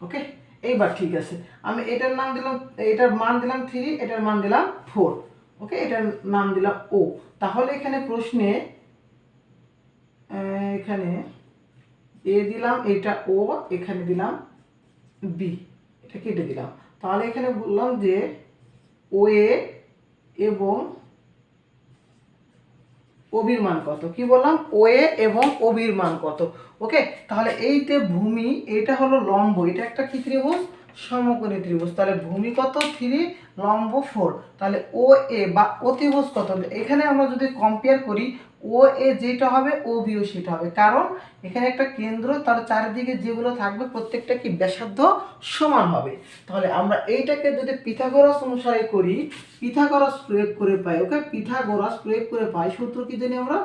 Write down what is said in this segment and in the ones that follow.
ওকে, এইবার ঠিক আছে, আমি এটার নাম দিলাম, এটার মান দিলাম 3, এটার মান দিলাম 4। ওকে, এটার নাম দিলাম ও। তাহলে এখানে প্রশ্নে এখানে এ দিলাম, এটা ও, এখানে দিলাম বি, এটা কেটে দিলাম। তাহলে এখানে বললাম যে ও এ এবং ওবির মান কত, কি বললাম, ও এ এবং ওবির মান কত। ওকে, তাহলে এইতে ভূমি, এটা হলো লম্ব, এটা একটা কি ত্রিভুজ, সমকোণী ত্রিভুজ। তাহলে ভূমি কত 3, লম্ব 4। তাহলে ও এ বা অতিভুজ কত, এখানে আমরা যদি কম্পেয়ার করি ও এ যেটা হবে ও বিও সেটা হবে, কারণ এখানে একটা কেন্দ্র, তার চারিদিকে যেগুলো থাকবে প্রত্যেকটা কি ব্যাসার্ধ সমান হবে। তাহলে আমরা এইটাকে যদি পিথাগোরাস অনুসারে করি, পিথাগোরাস প্রয়োগ করে পাই। ওকে, পিথাগোরাস প্রয়োগ করে পাই সূত্র কি জানি আমরা,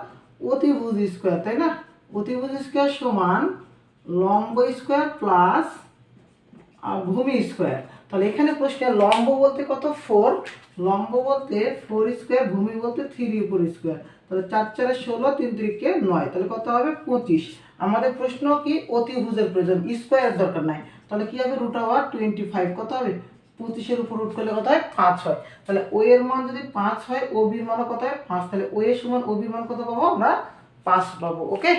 অতিভুজ স্কয়ার, তাই না, অতিভুজ স্কয়ার সমান লম্ব স্কয়ার প্লাস ভূমি স্কয়ার। তাহলে এখানে প্রশ্নে লম্ব বলতে কত 4, লম্ব বলতে 4 স্কয়ার, ভূমি বলতে 3 উপর স্কয়ার। তাহলে 4 4 16, 3 3 9, তাহলে কত হবে 25। আমাদের প্রশ্ন কি অতিভুজের প্রয়োজন, স্কয়ারের দরকার নাই। তাহলে কি হবে √25, কত হবে 25 এর উপর রুট করলে কত হয় 5 হয়। তাহলে ও এর মান যদি 5 হয়, ও বির মান কত হয় 5, তাহলে ও এর সমান ও বির মান কত পাবো আমরা 5 পাবো। ওকে,